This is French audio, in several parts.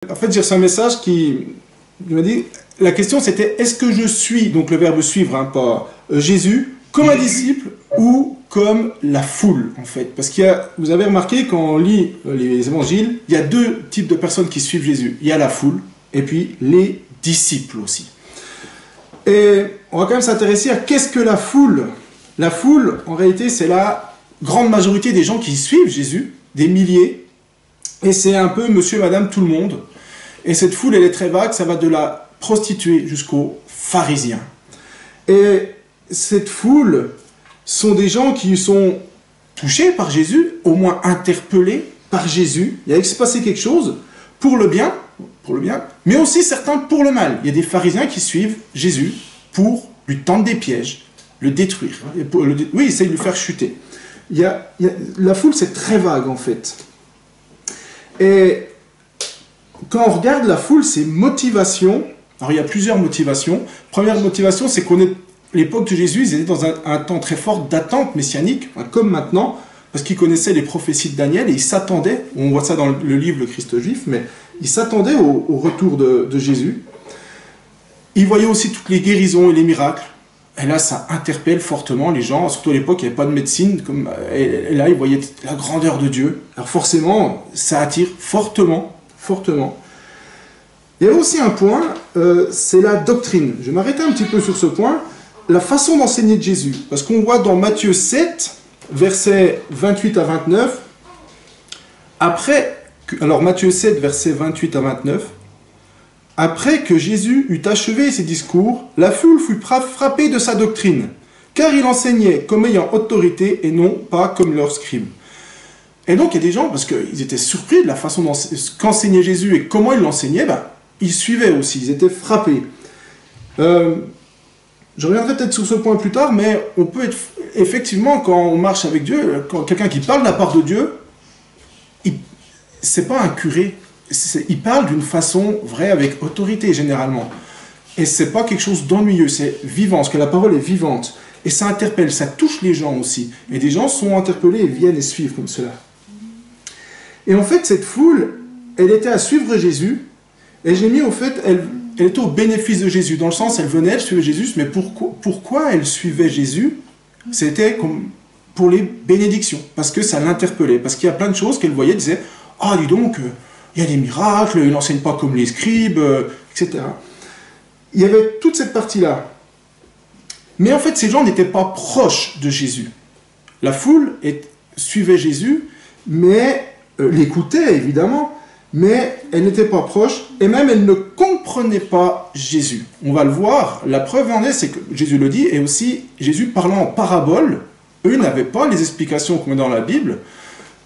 En fait, j'ai reçu un message qui m'a dit, la question c'était, est-ce que je suis, donc le verbe suivre, hein, pas Jésus, comme un disciple ou comme la foule, en fait. Parce qu'il y a, vous avez remarqué, quand on lit les évangiles, il y a deux types de personnes qui suivent Jésus. Il y a la foule, et puis les disciples aussi. Et on va quand même s'intéresser à qu'est-ce que la foule. La foule, en réalité, c'est la grande majorité des gens qui suivent Jésus, des milliers, et c'est un peu monsieur, madame, tout le monde. Et cette foule, elle est très vague, ça va de la prostituée jusqu'aux pharisiens. Et cette foule sont des gens qui sont touchés par Jésus, au moins interpellés par Jésus. Il y a passé quelque chose pour le bien, mais aussi certains pour le mal. Il y a des pharisiens qui suivent Jésus pour lui tendre des pièges, le détruire. Oui, essayer de le faire chuter. La foule, c'est très vague en fait. Et quand on regarde la foule, ses motivations, alors il y a plusieurs motivations. Première motivation, c'est qu'on est, l'époque de Jésus, ils étaient dans un temps très fort d'attente messianique, comme maintenant, parce qu'ils connaissaient les prophéties de Daniel et ils s'attendaient, on voit ça dans le livre Le Christ juif, mais ils s'attendaient au retour de Jésus. Ils voyaient aussi toutes les guérisons et les miracles. Et là, ça interpelle fortement les gens, surtout à l'époque, il n'y avait pas de médecine, et là, ils voyaient la grandeur de Dieu. Alors forcément, ça attire fortement. Il y a aussi un point, c'est la doctrine. Je vais m'arrêter un petit peu sur ce point, la façon d'enseigner de Jésus. Parce qu'on voit dans Matthieu 7, versets 28 à 29, alors Matthieu 7, versets 28 à 29, après que Jésus eut achevé ses discours, la foule fut frappée de sa doctrine, car il enseignait comme ayant autorité et non pas comme leurs scribes. Et donc il y a des gens, parce qu'ils étaient surpris de la façon qu'enseignait Jésus et comment il l'enseignait, ils suivaient aussi, ils étaient frappés. Je reviendrai peut-être sur ce point plus tard, mais on peut être, effectivement, quand on marche avec Dieu, quand quelqu'un qui parle de la part de Dieu, c'est pas un curé, il parle d'une façon vraie, avec autorité généralement. Et c'est pas quelque chose d'ennuyeux, c'est vivant, parce que la parole est vivante. Et ça interpelle, ça touche les gens aussi. Et des gens sont interpellés et viennent et suivent comme cela. Et en fait, cette foule, elle était à suivre Jésus, et j'ai mis au fait, elle était au bénéfice de Jésus, dans le sens, elle venait, elle suivait Jésus, mais pourquoi elle suivait Jésus? C'était comme pour les bénédictions, parce que ça l'interpellait, parce qu'il y a plein de choses qu'elle voyait, elle disait, « Ah, dis donc, il y a des miracles, il n'enseigne pas comme les scribes, etc. » Il y avait toute cette partie-là. Mais en fait, ces gens n'étaient pas proches de Jésus. La foule suivait Jésus, mais l'écoutait évidemment, mais elle n'était pas proche, et même elle ne comprenait pas Jésus. On va le voir, la preuve en est, c'est que Jésus le dit, et aussi Jésus parlant en parabole, eux n'avaient pas les explications qu'on met dans la Bible,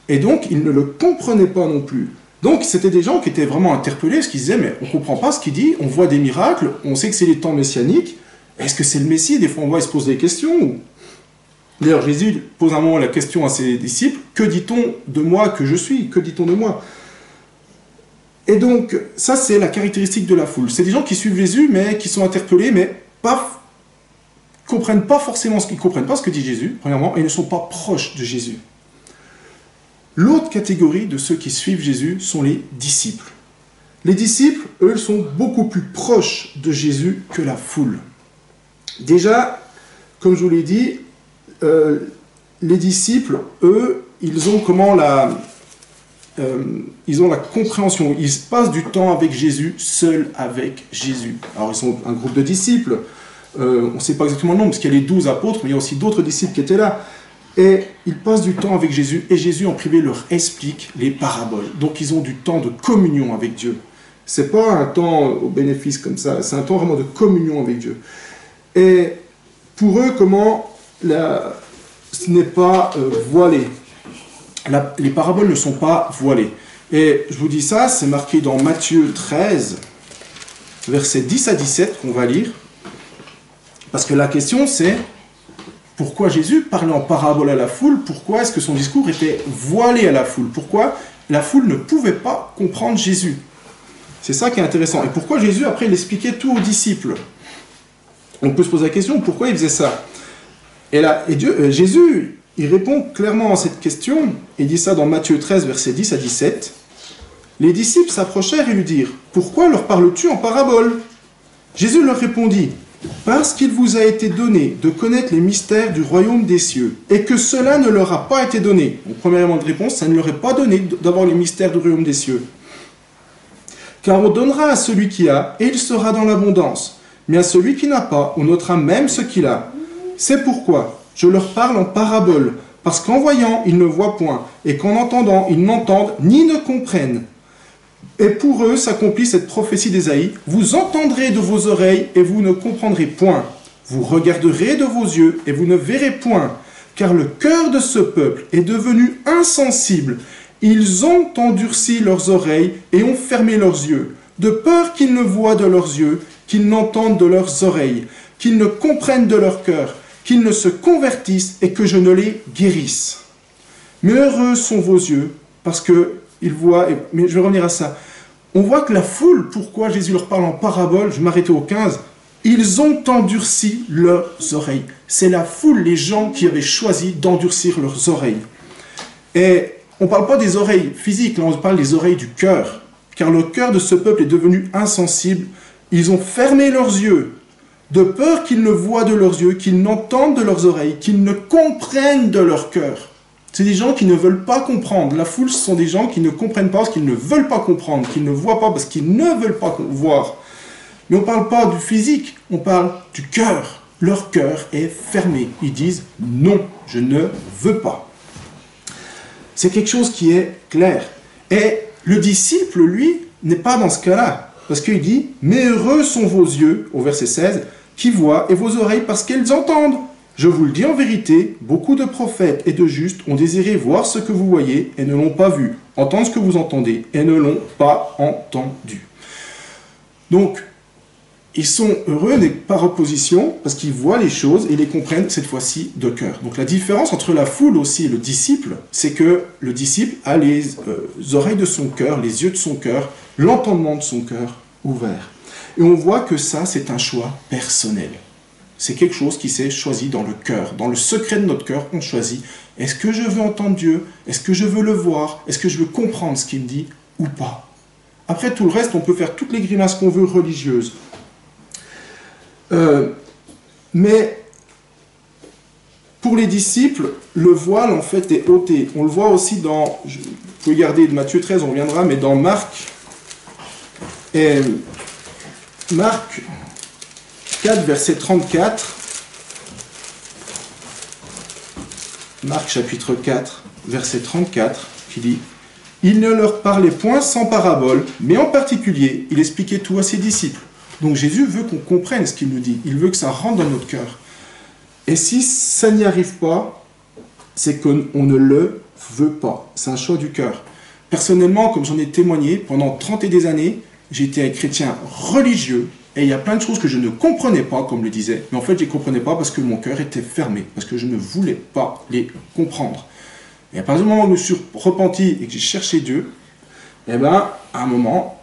et donc ils ne le comprenaient pas non plus. Donc c'était des gens qui étaient vraiment interpellés, parce qu'ils disaient, mais on ne comprend pas ce qu'il dit, on voit des miracles, on sait que c'est les temps messianiques, est-ce que c'est le Messie? Des fois on voit, ils se posent des questions. D'ailleurs Jésus pose un moment la question à ses disciples, que dit-on de moi que je suis? Que dit-on de moi? Et donc ça c'est la caractéristique de la foule. C'est des gens qui suivent Jésus, mais qui sont interpellés, mais comprennent pas forcément ce qu'ils comprennent pas ce que dit Jésus, premièrement, et ne sont pas proches de Jésus. L'autre catégorie de ceux qui suivent Jésus sont les disciples. Les disciples, eux, sont beaucoup plus proches de Jésus que la foule. Déjà, comme je vous l'ai dit, les disciples, eux, ils ont la compréhension. Ils passent du temps avec Jésus, seuls avec Jésus. Alors, ils sont un groupe de disciples. On ne sait pas exactement le nombre, parce qu'il y a les 12 apôtres, mais il y a aussi d'autres disciples qui étaient là. Et ils passent du temps avec Jésus, et Jésus en privé leur explique les paraboles. Donc ils ont du temps de communion avec Dieu. C'est pas un temps au bénéfice comme ça, c'est un temps vraiment de communion avec Dieu. Et pour eux, ce n'est pas voilé. Les paraboles ne sont pas voilées. Et je vous dis ça, c'est marqué dans Matthieu 13, versets 10 à 17, qu'on va lire. Parce que la question c'est, pourquoi Jésus parlait en parabole à la foule? Pourquoi est-ce que son discours était voilé à la foule? Pourquoi la foule ne pouvait pas comprendre Jésus? C'est ça qui est intéressant. Et pourquoi Jésus, après, il expliquait tout aux disciples? On peut se poser la question, pourquoi il faisait ça? Et là, Jésus, il répond clairement à cette question. Il dit ça dans Matthieu 13, versets 10 à 17. Les disciples s'approchèrent et lui dirent, « Pourquoi leur parles-tu en parabole ?» Jésus leur répondit, « Parce qu'il vous a été donné de connaître les mystères du royaume des cieux, et que cela ne leur a pas été donné. » Donc, premier élément de réponse, ça ne leur est pas donné d'avoir les mystères du royaume des cieux. « Car on donnera à celui qui a, et il sera dans l'abondance. Mais à celui qui n'a pas, on ôtera même ce qu'il a. C'est pourquoi je leur parle en parabole, parce qu'en voyant, ils ne voient point, et qu'en entendant, ils n'entendent ni ne comprennent. Et pour eux s'accomplit cette prophétie d'Ésaïe, vous entendrez de vos oreilles, et vous ne comprendrez point. Vous regarderez de vos yeux, et vous ne verrez point. Car le cœur de ce peuple est devenu insensible. Ils ont endurci leurs oreilles, et ont fermé leurs yeux, de peur qu'ils ne voient de leurs yeux, qu'ils n'entendent de leurs oreilles, qu'ils ne comprennent de leur cœur, qu'ils ne se convertissent et que je ne les guérisse. Mais heureux sont vos yeux, parce qu'ils voient... Mais je vais revenir à ça. On voit que la foule, pourquoi Jésus leur parle en parabole, je m'arrêtais au 15, ils ont endurci leurs oreilles. C'est la foule, les gens qui avaient choisi d'endurcir leurs oreilles. Et on ne parle pas des oreilles physiques, là on parle des oreilles du cœur, car le cœur de ce peuple est devenu insensible. Ils ont fermé leurs yeux, de peur qu'ils ne voient de leurs yeux, qu'ils n'entendent de leurs oreilles, qu'ils ne comprennent de leur cœur. C'est des gens qui ne veulent pas comprendre. La foule, ce sont des gens qui ne comprennent pas parce qu'ils ne veulent pas comprendre, qui ne voient pas parce qu'ils ne veulent pas voir. Mais on ne parle pas du physique, on parle du cœur. Leur cœur est fermé. Ils disent « non, je ne veux pas ». C'est quelque chose qui est clair. Et le disciple, lui, n'est pas dans ce cas-là. Parce qu'il dit « Mais heureux sont vos yeux », au verset 16, « qui voient, et vos oreilles parce qu'elles entendent. Je vous le dis en vérité, beaucoup de prophètes et de justes ont désiré voir ce que vous voyez et ne l'ont pas vu, entendre ce que vous entendez et ne l'ont pas entendu. » Donc, ils sont heureux, mais par opposition, parce qu'ils voient les choses et les comprennent cette fois-ci de cœur. Donc la différence entre la foule aussi et le disciple, c'est que le disciple a les oreilles de son cœur, les yeux de son cœur, l'entendement de son cœur ouvert. Et on voit que ça, c'est un choix personnel. C'est quelque chose qui s'est choisi dans le cœur. Dans le secret de notre cœur, on choisit, est-ce que je veux entendre Dieu? Est-ce que je veux le voir? Est-ce que je veux comprendre ce qu'il me dit ou pas? Après tout le reste, on peut faire toutes les grimaces qu'on veut religieuses. Mais pour les disciples, le voile en fait est ôté. On le voit aussi dans, vous pouvez garder de Matthieu 13, on reviendra, mais dans Marc 4, verset 34, Marc chapitre 4, verset 34, qui dit « Il ne leur parlait point sans parabole, mais en particulier, il expliquait tout à ses disciples. » Donc Jésus veut qu'on comprenne ce qu'il nous dit. Il veut que ça rentre dans notre cœur. Et si ça n'y arrive pas, c'est qu'on ne le veut pas. C'est un choix du cœur. Personnellement, comme j'en ai témoigné, pendant 30 et des années, j'étais un chrétien religieux. Et il y a plein de choses que je ne comprenais pas, comme le disait. Mais en fait, je ne les comprenais pas parce que mon cœur était fermé. Parce que je ne voulais pas les comprendre. Et à partir du moment où je me suis repenti et que j'ai cherché Dieu, eh bien, à un moment...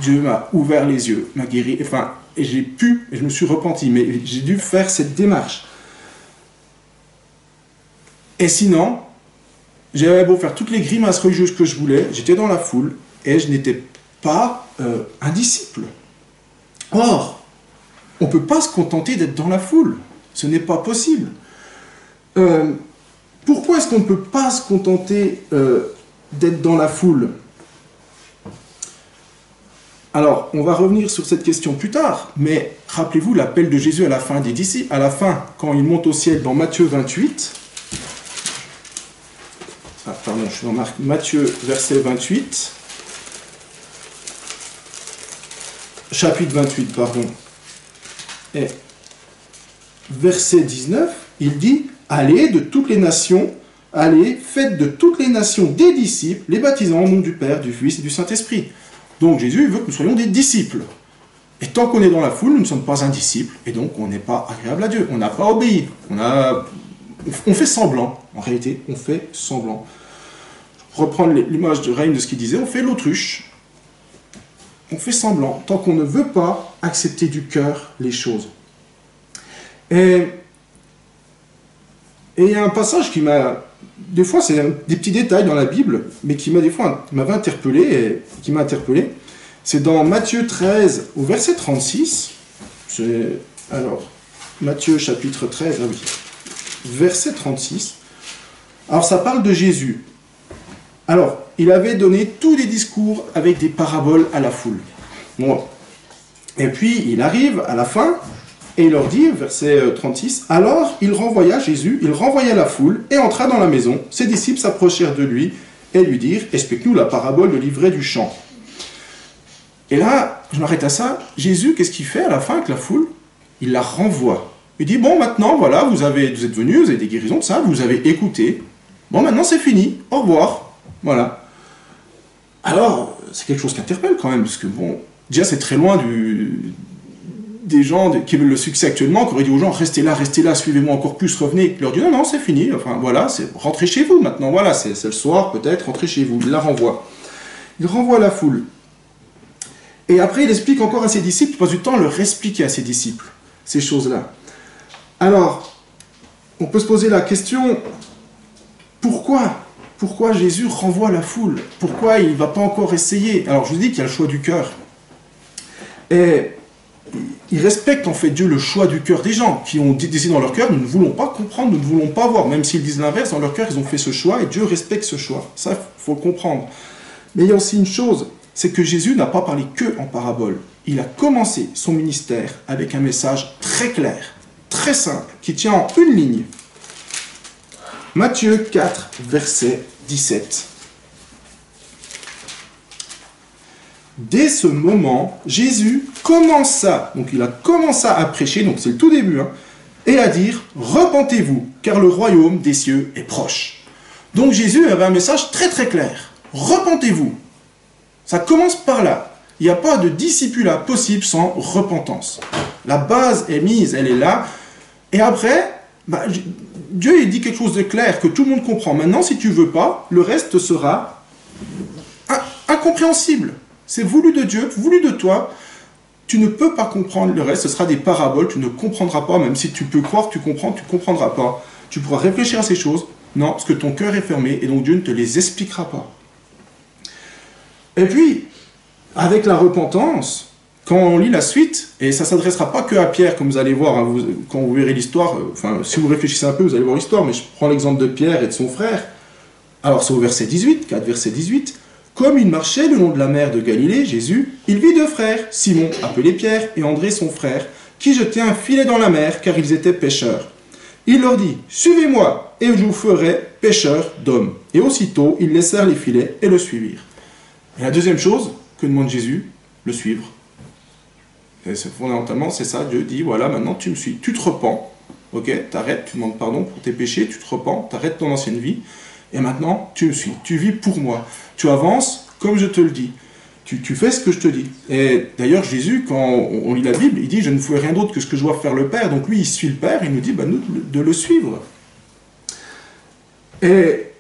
Dieu m'a ouvert les yeux, m'a guéri, enfin, et j'ai pu, et je me suis repenti, mais j'ai dû faire cette démarche. Et sinon, j'avais beau faire toutes les grimaces religieuses que je voulais, j'étais dans la foule, et je n'étais pas un disciple. Or, on ne peut pas se contenter d'être dans la foule, ce n'est pas possible. Pourquoi est-ce qu'on ne peut pas se contenter d'être dans la foule ? Alors, on va revenir sur cette question plus tard, mais rappelez-vous l'appel de Jésus à la fin des disciples, à la fin, quand il monte au ciel dans Matthieu 28. Je suis dans Matthieu, verset 28. Chapitre 28, pardon. Et verset 19, il dit « Allez de toutes les nations, allez, faites de toutes les nations des disciples, les baptisant au nom du Père, du Fils et du Saint-Esprit. » Donc Jésus veut que nous soyons des disciples. Et tant qu'on est dans la foule, nous ne sommes pas un disciple, et donc on n'est pas agréable à Dieu. On n'a pas obéi. On fait semblant. En réalité, on fait semblant. Pour reprendre l'image de Reine de ce qu'il disait, on fait l'autruche. On fait semblant, tant qu'on ne veut pas accepter du cœur les choses. Et il y a un passage qui m'a des fois, c'est des petits détails dans la Bible, mais qui m'avait interpellé, et qui m'a interpellé. C'est dans Matthieu 13, au verset 36. Alors, Matthieu chapitre 13, ah oui, verset 36. Alors, ça parle de Jésus. Alors, il avait donné tous les discours avec des paraboles à la foule. Bon. Et puis, il arrive à la fin, et il leur dit, verset 36, « Alors, Jésus renvoya la foule, et entra dans la maison. Ses disciples s'approchèrent de lui, et lui dirent, « Explique-nous la parabole de l'ivraie du champ. » Et là, je m'arrête à ça. Jésus, qu'est-ce qu'il fait à la fin avec la foule? Il la renvoie. Il dit, bon, maintenant, voilà, vous êtes venus, vous avez des guérisons de ça, vous avez écouté. Bon, maintenant, c'est fini. Au revoir. Voilà. Alors, c'est quelque chose qui interpelle quand même, parce que, bon, déjà, c'est très loin des gens qui veulent le succès actuellement, qui auraient dit aux gens, restez là, suivez-moi encore plus, revenez. Il leur dit, non, non, c'est fini. Enfin, voilà, rentrez chez vous maintenant. Voilà, c'est le soir, peut-être, rentrez chez vous. Il la renvoie. Il renvoie la foule. Et après, il explique encore à ses disciples, il passe du temps à leur expliquer à ses disciples ces choses-là. Alors, on peut se poser la question, pourquoi Jésus renvoie la foule? Pourquoi il ne va pas encore essayer? Alors, je vous dis qu'il y a le choix du cœur. Et il respecte en fait Dieu le choix du cœur des gens qui ont décidé dans leur cœur, nous ne voulons pas comprendre, nous ne voulons pas voir. Même s'ils disent l'inverse, dans leur cœur, ils ont fait ce choix et Dieu respecte ce choix. Ça, il faut le comprendre. Mais il y a aussi une chose, c'est que Jésus n'a pas parlé que en parabole. Il a commencé son ministère avec un message très clair, très simple, qui tient en une ligne. Matthieu 4, verset 17. Dès ce moment, Jésus commença, donc il a commencé à prêcher, donc c'est le tout début, et à dire « Repentez-vous, car le royaume des cieux est proche. » Donc Jésus avait un message très très clair. Repentez-vous. Ça commence par là. Il n'y a pas de discipulat possible sans repentance. La base est mise, elle est là. Et après, Dieu il dit quelque chose de clair que tout le monde comprend. Maintenant, si tu ne veux pas, le reste sera incompréhensible. C'est voulu de Dieu, voulu de toi. Tu ne peux pas comprendre le reste, ce sera des paraboles, tu ne comprendras pas, même si tu peux croire que tu comprends, tu ne comprendras pas. Tu pourras réfléchir à ces choses. Non, parce que ton cœur est fermé et donc Dieu ne te les expliquera pas. Et puis, avec la repentance, quand on lit la suite, et ça ne s'adressera pas que à Pierre, comme vous allez voir, quand vous verrez l'histoire, enfin, si vous réfléchissez un peu, vous allez voir l'histoire, mais je prends l'exemple de Pierre et de son frère. Alors, c'est au verset 18, 4 verset 18. Comme il marchait le long de la mer de Galilée, Jésus, il vit deux frères, Simon, appelé Pierre, et André, son frère, qui jetaient un filet dans la mer, car ils étaient pêcheurs. Il leur dit, « Suivez-moi, et je vous ferai pêcheurs d'hommes. » Et aussitôt, ils laissèrent les filets et le suivirent. Et la deuxième chose que demande Jésus, le suivre. Fondamentalement, c'est ça. Dieu dit, voilà, maintenant tu me suis. Tu te repens, ok, t'arrêtes, tu demandes pardon pour tes péchés, tu te repens, t'arrêtes ton ancienne vie, et maintenant tu me suis. Tu vis pour moi. Tu avances comme je te le dis. Tu fais ce que je te dis. Et d'ailleurs, Jésus, quand on lit la Bible, il dit, je ne ferai rien d'autre que ce que je dois faire le Père. Donc lui, il suit le Père, il nous dit, nous, de le suivre. Et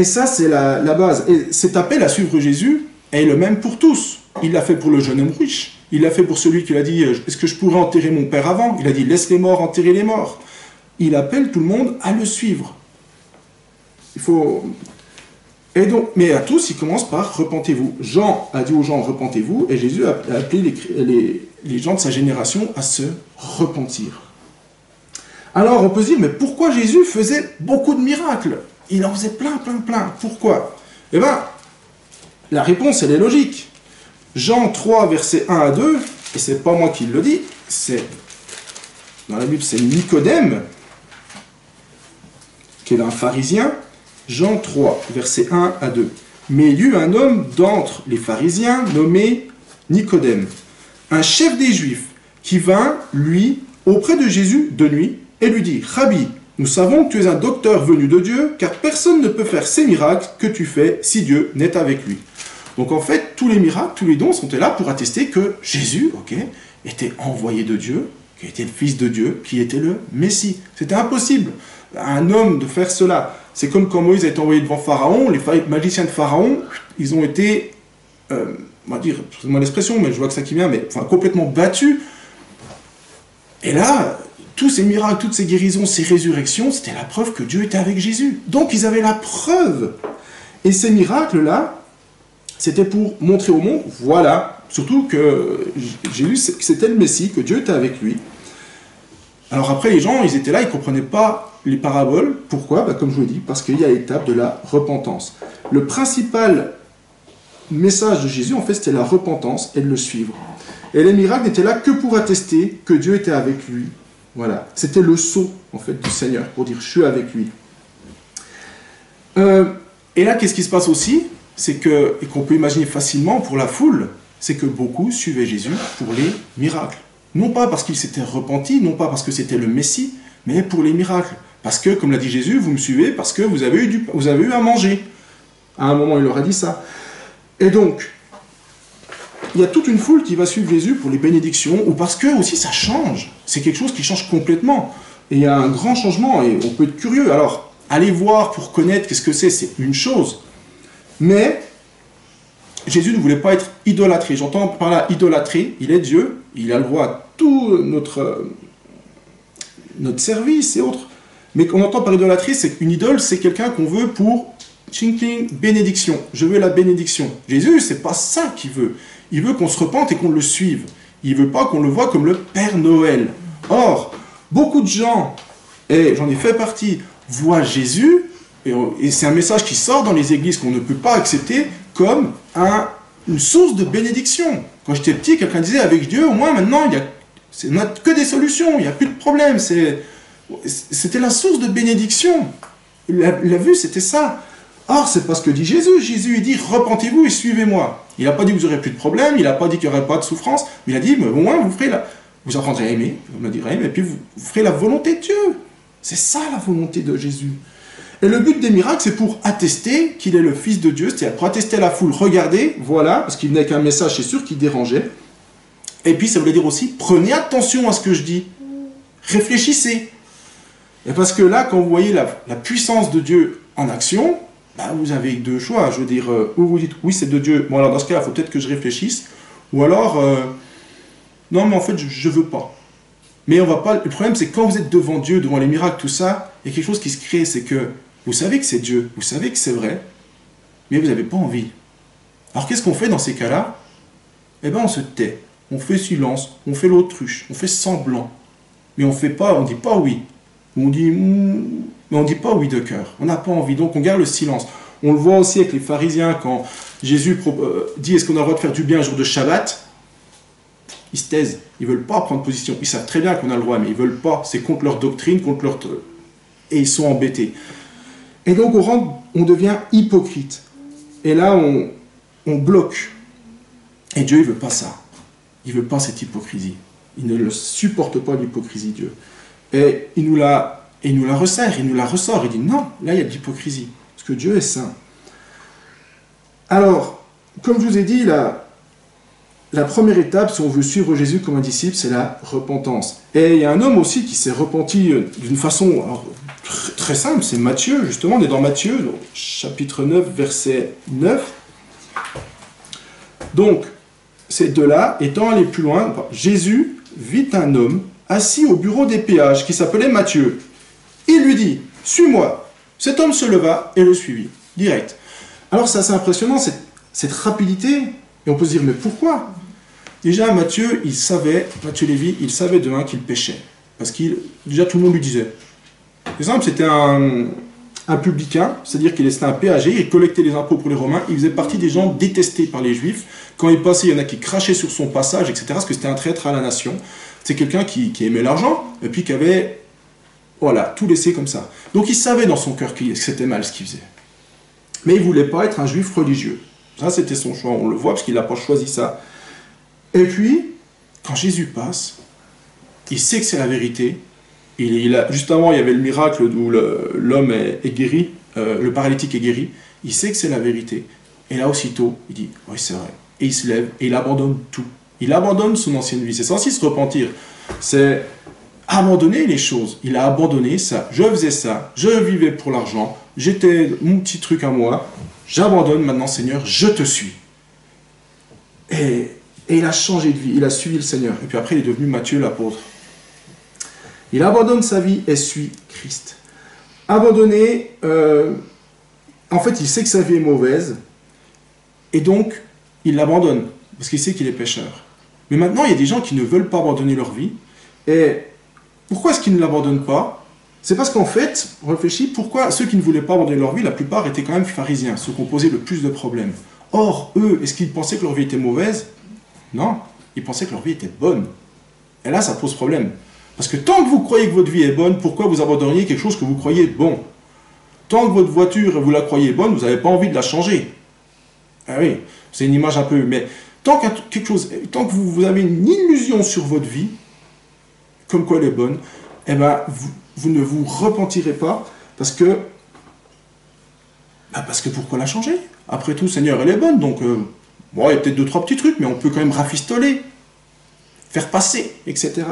ça, c'est la base. Et cet appel à suivre Jésus est le même pour tous. Il l'a fait pour le jeune homme riche. Il l'a fait pour celui qui a dit, est-ce que je pourrais enterrer mon père avant? Il a dit, laisse les morts enterrer les morts. Il appelle tout le monde à le suivre. Il faut... Et donc, mais à tous, il commence par repentez-vous. Jean a dit aux gens repentez-vous, et Jésus a appelé les gens de sa génération à se repentir. Alors on peut se dire, mais pourquoi Jésus faisait beaucoup de miracles? Il en faisait plein. Pourquoi? Eh bien, la réponse, elle est logique. Jean 3, versets 1 à 2, et c'est pas moi qui le dis, c'est dans la Bible, c'est Nicodème, qui est un pharisien. Jean 3, versets 1 à 2. Mais il y eut un homme d'entre les pharisiens nommé Nicodème, un chef des Juifs, qui vint, lui, auprès de Jésus de nuit, et lui dit, « Rabbi, nous savons que tu es un docteur venu de Dieu, car personne ne peut faire ces miracles que tu fais si Dieu n'est avec lui. » Donc en fait, tous les miracles, tous les dons sont là pour attester que Jésus, était envoyé de Dieu, qui était le Fils de Dieu, qui était le Messie. C'était impossible à un homme de faire cela. C'est comme quand Moïse a été envoyé devant Pharaon, les magiciens de Pharaon, ils ont été, on va dire, excusez-moi l'expression, mais je vois que ça qui vient, mais complètement battus. Et là, tous ces miracles, toutes ces guérisons, ces résurrections, c'était la preuve que Dieu était avec Jésus. Donc ils avaient la preuve. Et ces miracles-là, c'était pour montrer au monde, voilà, surtout que Jésus, c'était le Messie, que Dieu était avec lui. Alors après, les gens, ils étaient là, ils ne comprenaient pas les paraboles. Pourquoi? Comme je vous l'ai dit, parce qu'il y a l'étape de la repentance. Le principal message de Jésus, en fait, c'était la repentance et de le suivre. Et les miracles n'étaient là que pour attester que Dieu était avec lui. Voilà. C'était le sceau, en fait, du Seigneur, pour dire « je suis avec lui ». Et là, qu'est-ce qui se passe aussi? C'est que, et qu'on peut imaginer facilement pour la foule, c'est que beaucoup suivaient Jésus pour les miracles. Non pas parce qu'il s'était repenti, non pas parce que c'était le Messie, mais pour les miracles. Parce que, comme l'a dit Jésus, vous me suivez parce que vous avez eu à manger. À un moment, il leur a dit ça. Et donc, il y a toute une foule qui va suivre Jésus pour les bénédictions, ou parce que aussi ça change. C'est quelque chose qui change complètement. Et il y a un grand changement, et on peut être curieux. Alors, aller voir pour connaître qu'est-ce que c'est une chose. Mais Jésus ne voulait pas être idolâtré. J'entends par là idolâtré, il est Dieu, il a le droit à tout notre service et autres. Mais qu'on entend par idolâtrie, c'est qu'une idole, c'est quelqu'un qu'on veut pour bénédiction. Je veux la bénédiction. Jésus, c'est pas ça qu'il veut. Il veut qu'on se repente et qu'on le suive. Il veut pas qu'on le voie comme le Père Noël. Or, beaucoup de gens, et j'en ai fait partie, voient Jésus, et c'est un message qui sort dans les églises qu'on ne peut pas accepter comme une source de bénédiction. Quand j'étais petit, quelqu'un disait, avec Dieu, au moins maintenant, on n'a que des solutions, il n'y a plus de problème. C'était la source de bénédiction. La vue, c'était ça. Or, c'est pas ce que dit Jésus. Jésus, il dit, repentez-vous et suivez-moi. Il n'a pas dit que vous n'aurez plus de problème, il n'a pas dit qu'il n'y aurait pas de souffrance, mais il a dit, mais au moins, vous apprendrez à aimer, vous me direz, et puis vous ferez la volonté de Dieu. C'est ça la volonté de Jésus. Et le but des miracles, c'est pour attester qu'il est le Fils de Dieu, c'est-à-dire pour attester à la foule, regardez, voilà, parce qu'il venait avec un message, c'est sûr, qui dérangeait. Et puis, ça voulait dire aussi, prenez attention à ce que je dis. Réfléchissez. Et parce que là, quand vous voyez la puissance de Dieu en action, vous avez deux choix. Je veux dire, ou vous dites, oui, c'est de Dieu. Bon, alors dans ce cas, il faut peut-être que je réfléchisse. Ou alors, non, mais en fait, je ne veux pas. Mais on va pas. Le problème, c'est que quand vous êtes devant Dieu, devant les miracles, tout ça, il y a quelque chose qui se crée, c'est que vous savez que c'est Dieu, vous savez que c'est vrai, mais vous n'avez pas envie. Alors qu'est-ce qu'on fait dans ces cas-là? Eh bien, on se tait, on fait silence, on fait l'autruche, on fait semblant. Mais on ne dit pas oui. Mais on ne dit pas oui de cœur. On n'a pas envie, donc on garde le silence. On le voit aussi avec les pharisiens, quand Jésus dit, est-ce qu'on a le droit de faire du bien un jour de Shabbat? Ils se taisent, ils ne veulent pas prendre position. Ils savent très bien qu'on a le droit, mais ils ne veulent pas. C'est contre leur doctrine, et ils sont embêtés. Et donc on devient hypocrite. Et là, on bloque. Et Dieu, il ne veut pas ça. Il ne veut pas cette hypocrisie. Il ne le supporte pas, l'hypocrisie, Dieu. Et il nous la resserre, il nous la ressort. Il dit, non, là, il y a de l'hypocrisie. Parce que Dieu est saint. Alors, comme je vous ai dit, la première étape, si on veut suivre Jésus comme un disciple, c'est la repentance. Et il y a un homme aussi qui s'est repenti d'une façon très simple, c'est Matthieu, justement, on est dans Matthieu, donc, chapitre 9, verset 9. Donc, ces deux-là, étant allés plus loin, Jésus vit un homme assis au bureau des péages qui s'appelait Matthieu. Il lui dit, suis-moi. Cet homme se leva et le suivit, direct. Alors, c'est assez impressionnant, cette rapidité. Et on peut se dire, mais pourquoi? Déjà, Matthieu Lévi, il savait de un qu'il péchait. Parce que déjà, tout le monde lui disait. Par exemple, c'était un publicain, c'est-à-dire qu'il était un péager, il collectait les impôts pour les Romains, il faisait partie des gens détestés par les Juifs. Quand il passait, il y en a qui crachaient sur son passage, etc., parce que c'était un traître à la nation. C'est quelqu'un qui aimait l'argent, et puis qui avait, tout laissé comme ça. Donc il savait dans son cœur que c'était mal ce qu'il faisait. Mais il ne voulait pas être un Juif religieux. Ça, c'était son choix, on le voit, parce qu'il n'a pas choisi ça. Et puis, quand Jésus passe, il sait que c'est la vérité. Juste avant, il y avait le miracle où l'homme est guéri, le paralytique est guéri. Il sait que c'est la vérité. Et là, aussitôt, il dit, oui, c'est vrai. Et il se lève, et il abandonne tout. Il abandonne son ancienne vie. C'est censé se repentir. C'est abandonner les choses. Il a abandonné ça. Je faisais ça. Je vivais pour l'argent. J'étais mon petit truc à moi. J'abandonne maintenant, Seigneur, je te suis. Et il a changé de vie, il a suivi le Seigneur. Et puis après, il est devenu Matthieu l'apôtre. Il abandonne sa vie et suit Christ. Abandonner, en fait, il sait que sa vie est mauvaise, et donc, il l'abandonne, parce qu'il sait qu'il est pécheur. Mais maintenant, il y a des gens qui ne veulent pas abandonner leur vie, et pourquoi est-ce qu'ils ne l'abandonnent pas? C'est parce qu'en fait, on réfléchit, pourquoi ceux qui ne voulaient pas abandonner leur vie, la plupart étaient quand même pharisiens, ceux qui ont posé le plus de problèmes. Or, eux, est-ce qu'ils pensaient que leur vie était mauvaise? Non, ils pensaient que leur vie était bonne. Et là, ça pose problème. Parce que tant que vous croyez que votre vie est bonne, pourquoi vous abandonneriez quelque chose que vous croyez bon? Tant que votre voiture, vous la croyez bonne, vous n'avez pas envie de la changer. Ah oui, c'est une image un peu... Mais tant que vous avez une illusion sur votre vie, comme quoi elle est bonne, eh ben, vous ne vous repentirez pas, parce que pourquoi la changer? Après tout, Seigneur, elle est bonne, donc bon, il y a peut-être 2-3 petits trucs, mais on peut quand même rafistoler, faire passer, etc.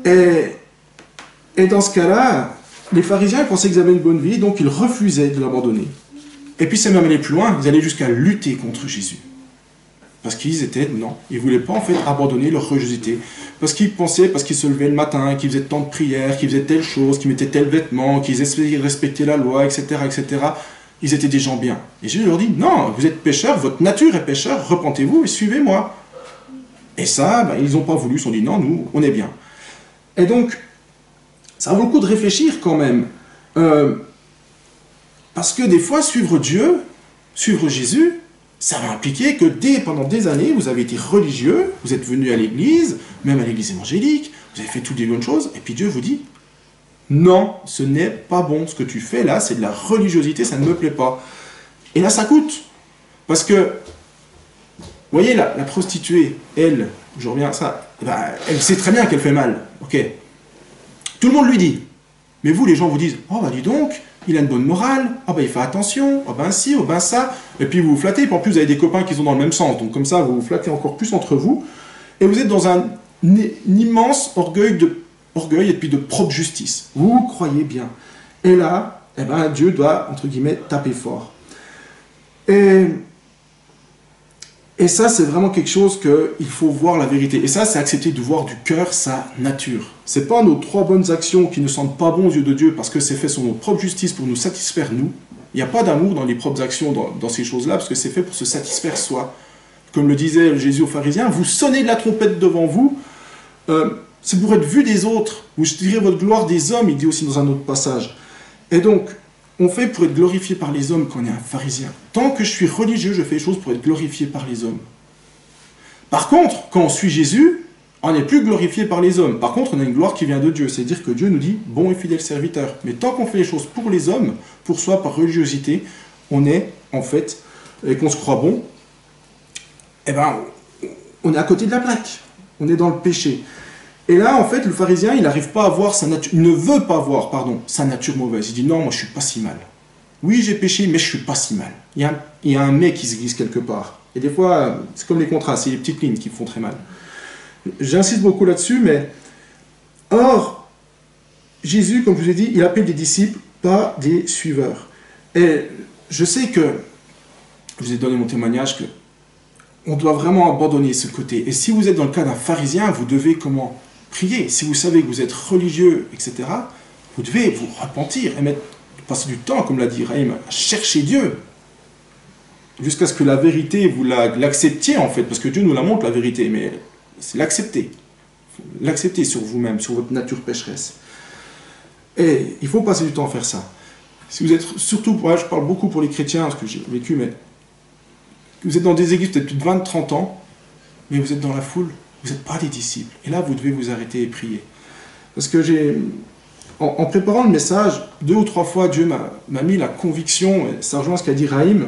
Et dans ce cas-là, les pharisiens pensaient qu'ils avaient une bonne vie, donc ils refusaient de l'abandonner. Et puis c'est même aller plus loin, ils allaient jusqu'à lutter contre Jésus. Parce qu'ils ne voulaient pas en fait abandonner leur religiosité. Parce qu'ils pensaient, parce qu'ils se levaient le matin, qu'ils faisaient tant de prières, qu'ils faisaient telle chose, qu'ils mettaient tel vêtement, qu'ils essayaient de respecter la loi, etc., etc. Ils étaient des gens bien. Et Jésus leur dit, non, vous êtes pécheurs, votre nature est pécheur, repentez-vous et suivez-moi. Et ça, ils n'ont pas voulu, ils se sont dit, non, nous, on est bien. Et donc, ça vaut le coup de réfléchir quand même. Parce que des fois, suivre Dieu, suivre Jésus, ça va impliquer que pendant des années, vous avez été religieux, vous êtes venu à l'église, même à l'église évangélique, vous avez fait toutes les bonnes choses, et puis Dieu vous dit, non, ce n'est pas bon, ce que tu fais là, c'est de la religiosité, ça ne me plaît pas. Et là, ça coûte. Parce que, vous voyez, la prostituée, elle, je reviens à ça, elle sait très bien qu'elle fait mal, ok. Tout le monde lui dit. Mais vous, les gens vous disent, oh bah dis donc, il a une bonne morale, oh bah il fait attention, oh ben ci, oh ben ça, et puis vous vous flattez, puis en plus vous avez des copains qui sont dans le même sens, donc comme ça vous vous flattez encore plus entre vous, et vous êtes dans un immense orgueil et puis de propre justice. Vous croyez bien. Et là, eh ben, Dieu doit, entre guillemets, taper fort. Et ça, c'est vraiment quelque chose qu'il faut voir la vérité. Et ça, c'est accepter de voir du cœur sa nature. C'est pas nos 3 bonnes actions qui ne sentent pas bon aux yeux de Dieu parce que c'est fait sur notre propre justice pour nous satisfaire nous. Il n'y a pas d'amour dans les propres actions, dans ces choses-là, parce que c'est fait pour se satisfaire soi. Comme le disait Jésus aux pharisiens, vous sonnez de la trompette devant vous, c'est pour être vu des autres. Vous tirez votre gloire des hommes, il dit aussi dans un autre passage. Et donc, on fait pour être glorifié par les hommes quand on est un pharisien. Tant que je suis religieux, je fais les choses pour être glorifié par les hommes. Par contre, quand on suit Jésus, on n'est plus glorifié par les hommes. Par contre, on a une gloire qui vient de Dieu. C'est-à-dire que Dieu nous dit, bon et fidèle serviteur. Mais tant qu'on fait les choses pour les hommes, pour soi, par religiosité, on est, en fait, et qu'on se croit bon, eh ben, on est à côté de la plaque. On est dans le péché. Et là, en fait, le pharisien, il n'arrive pas à voir sa nature, il ne veut pas voir, sa nature mauvaise. Il dit, non, moi, je suis pas si mal. Oui, j'ai péché, mais je suis pas si mal. Il y a un mais qui se glisse quelque part. Et des fois, c'est comme les contrastes, c'est les petites lignes qui font très mal. J'insiste beaucoup là-dessus, mais... Or, Jésus, comme je vous ai dit, il appelle des disciples, pas des suiveurs. Et je sais que, je vous ai donné mon témoignage, que on doit vraiment abandonner ce côté. Et si vous êtes dans le cas d'un pharisien, vous devez comment prier. Si vous savez que vous êtes religieux, etc., vous devez vous repentir et passer du temps, comme l'a dit Raïm, à chercher Dieu. Jusqu'à ce que la vérité, vous l'acceptiez en fait, parce que Dieu nous la montre la vérité, mais c'est l'accepter. L'accepter sur vous-même, sur votre nature pécheresse. Et il faut passer du temps à faire ça. Si vous êtes, surtout, moi je parle beaucoup pour les chrétiens, parce que j'ai vécu, mais vous êtes dans des églises peut-être plus de 20-30 ans, mais vous êtes dans la foule, vous n'êtes pas des disciples. Et là, vous devez vous arrêter et prier. Parce que en préparant le message, 2 ou 3 fois, Dieu m'a mis la conviction, et ça rejoint ce qu'a dit Raïm,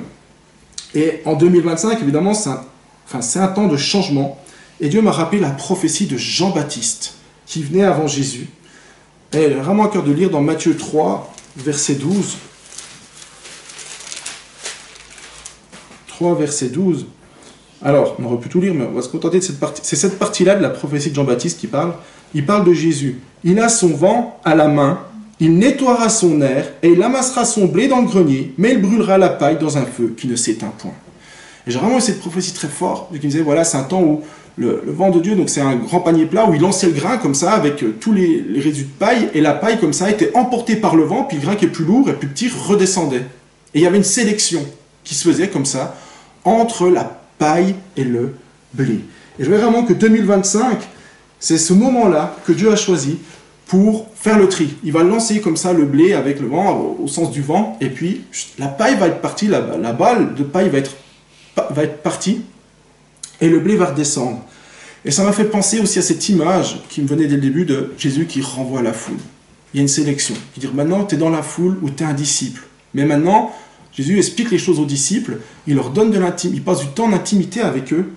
et en 2025, évidemment, c'est un temps de changement, et Dieu m'a rappelé la prophétie de Jean-Baptiste, qui venait avant Jésus. Et vraiment à cœur de lire dans Matthieu 3, verset 12. 3, verset 12. Alors, on aurait pu tout lire, mais on va se contenter de cette partie. C'est cette partie-là de la prophétie de Jean-Baptiste qui parle. Il parle de Jésus. Il a son vent à la main, il nettoiera son air, et il amassera son blé dans le grenier, mais il brûlera la paille dans un feu qui ne s'éteint point. Et j'ai vraiment eu cette prophétie très forte, qui me disait, voilà, c'est un temps où le vent de Dieu, donc c'est un grand panier plat où il lançait le grain comme ça, avec tous les résidus de paille, et la paille comme ça était emportée par le vent, puis le grain qui est plus lourd et plus petit redescendait. Et il y avait une sélection qui se faisait comme ça, entre la paille et le blé. Et je vois vraiment que 2025, c'est ce moment-là que Dieu a choisi pour faire le tri. Il va lancer comme ça le blé avec le vent, au sens du vent, et puis la paille va être partie, la balle de paille va être partie, et le blé va redescendre. Et ça m'a fait penser aussi à cette image qui me venait dès le début de Jésus qui renvoie la foule. Il y a une sélection, qui dit maintenant tu es dans la foule ou tu es un disciple. Mais maintenant, Jésus explique les choses aux disciples, il leur donne de l'intimité, il passe du temps d'intimité avec eux.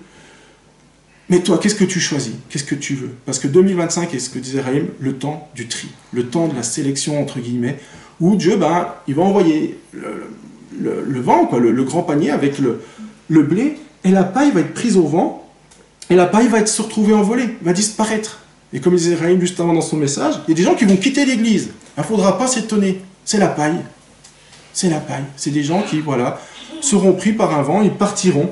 Mais toi, qu'est-ce que tu choisis? Qu'est-ce que tu veux? Parce que 2025 est ce que disait Raïm, le temps du tri, le temps de la sélection, entre guillemets, où Dieu, il va envoyer le vent, quoi, le grand panier avec le blé, et la paille va être prise au vent, et la paille va se retrouver envolée, va disparaître. Et comme disait Raïm juste avant dans son message, il y a des gens qui vont quitter l'église. Il ne faudra pas s'étonner, c'est la paille. C'est la paille. C'est des gens qui, voilà, seront pris par un vent, ils partiront,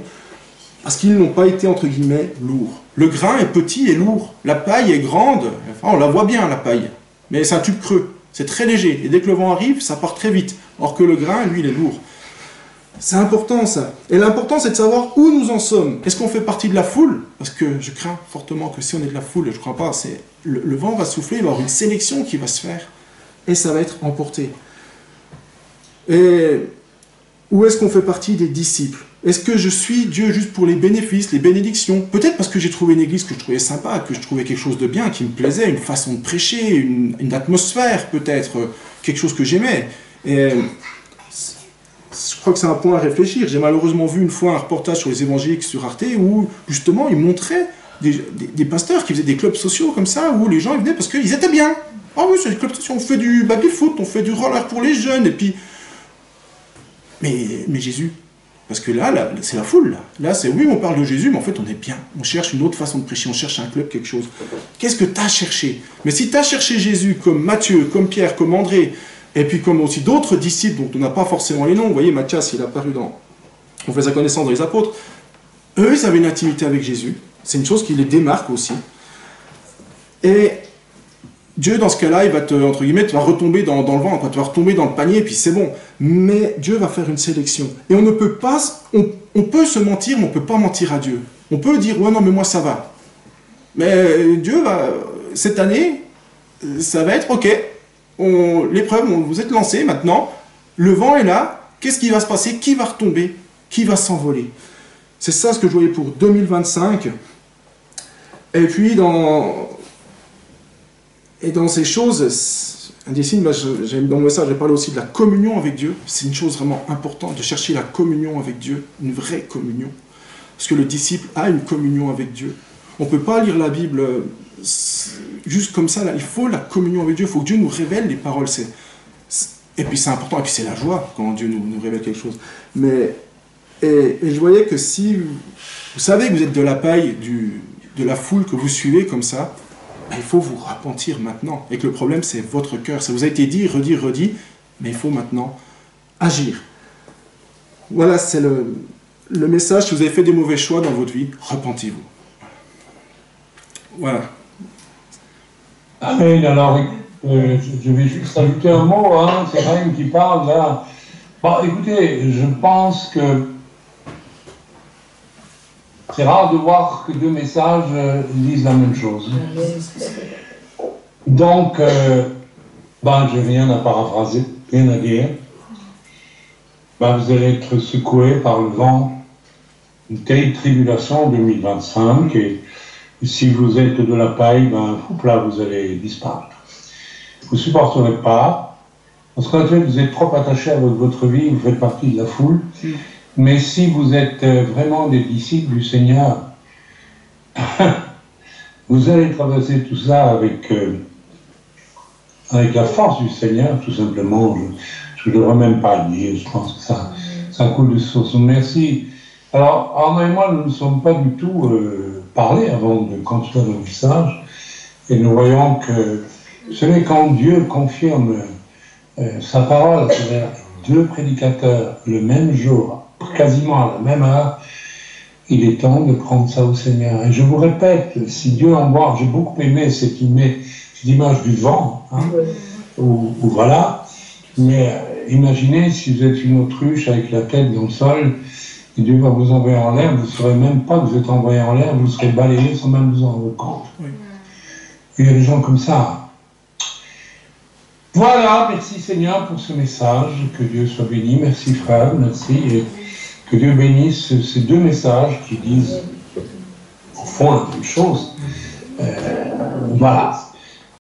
parce qu'ils n'ont pas été, entre guillemets, lourds. Le grain est petit et lourd. La paille est grande. Enfin, on la voit bien, la paille. Mais c'est un tube creux. C'est très léger. Et dès que le vent arrive, ça part très vite. Or que le grain, lui, il est lourd. C'est important, ça. Et l'important, c'est de savoir où nous en sommes. Est-ce qu'on fait partie de la foule? Parce que je crains fortement que si on est de la foule, je ne crois pas, le vent va souffler, il va y avoir une sélection qui va se faire. Et ça va être emporté. Et où est-ce qu'on fait partie des disciples? Est-ce que je suis Dieu juste pour les bénéfices, les bénédictions? Peut-être parce que j'ai trouvé une église que je trouvais sympa, que je trouvais quelque chose de bien, qui me plaisait, une façon de prêcher, une atmosphère peut-être, quelque chose que j'aimais. Et je crois que c'est un point à réfléchir. J'ai malheureusement vu une fois un reportage sur les évangéliques sur Arte où justement ils montraient des pasteurs qui faisaient des clubs sociaux comme ça, où les gens ils venaient parce qu'ils étaient bien. Ah oui, c'est des clubs sociaux, on fait du baby-foot, on fait du roller pour les jeunes, et puis... Mais Jésus, parce que là c'est la foule, là c'est oui, on parle de Jésus, mais en fait on est bien, on cherche une autre façon de prêcher, on cherche un club, quelque chose. Qu'est-ce que tu as cherché? Mais si tu as cherché Jésus comme Matthieu, comme Pierre, comme André, et puis comme aussi d'autres disciples dont on n'a pas forcément les noms, vous voyez, Matthias, il a apparu on fait sa connaissance dans les apôtres, eux ils avaient une intimité avec Jésus, c'est une chose qui les démarque aussi. Et Dieu, dans ce cas-là, il va entre guillemets, tu vas retomber dans le vent, quoi. Tu vas retomber dans le panier, et puis c'est bon. Mais Dieu va faire une sélection. Et on ne peut pas, on peut se mentir, mais on ne peut pas mentir à Dieu. On peut dire, ouais, non, mais moi, ça va. Mais Dieu va, cette année, ça va être, ok, l'épreuve, vous êtes lancés maintenant, le vent est là, qu'est-ce qui va se passer? Qui va retomber? Qui va s'envoler? C'est ça ce que je voyais pour 2025. Et puis, dans ces choses, un des signes, dans le message, j'ai parlé aussi de la communion avec Dieu. C'est une chose vraiment importante, de chercher la communion avec Dieu, une vraie communion. Parce que le disciple a une communion avec Dieu. On ne peut pas lire la Bible juste comme ça, là. Il faut la communion avec Dieu, il faut que Dieu nous révèle les paroles. Et puis c'est important, et puis c'est la joie quand Dieu nous révèle quelque chose. Et je voyais que si vous savez que vous êtes de la paille, de la foule que vous suivez comme ça, il faut vous repentir maintenant. Et que le problème, c'est votre cœur. Ça vous a été dit, redit, mais il faut maintenant agir. Voilà, c'est le message. Si vous avez fait des mauvais choix dans votre vie, repentez-vous. Voilà. Amen. Alors, je vais juste ajouter un mot. Hein, c'est Raïm qui parle là. Bon, écoutez, je pense que c'est rare de voir que deux messages disent la même chose. Donc, je viens à paraphraser, rien à dire. Vous allez être secoué par le vent, une telle tribulation en 2025, et si vous êtes de la paille, vous allez disparaître. Vous ne supporterez pas, parce qu'en fait, vous êtes trop attaché à votre vie, vous faites partie de la foule. Mais si vous êtes vraiment des disciples du Seigneur, vous allez traverser tout ça avec la force du Seigneur, tout simplement. Je ne devrais même pas le dire, je pense que ça coule de source. Merci. Alors, Arnaud et moi, nous ne sommes pas du tout parlé avant de construire nos messages, et nous voyons que ce n'est quand Dieu confirme sa parole, c'est-à-dire deux prédicateurs le même jour, quasiment à la même heure, il est temps de prendre ça au Seigneur. Et je vous répète, si Dieu envoie, j'ai beaucoup aimé cette image du vent, hein, où voilà, mais imaginez si vous êtes une autruche avec la tête dans le sol, et Dieu va vous envoyer en l'air, vous ne saurez même pas que vous êtes envoyé en l'air, vous serez balayé sans même vous en rendre compte. Oui. Il y a des gens comme ça. Voilà, merci Seigneur pour ce message, que Dieu soit béni, merci frère, merci, et que Dieu bénisse ces deux messages qui disent au fond la même chose. Voilà.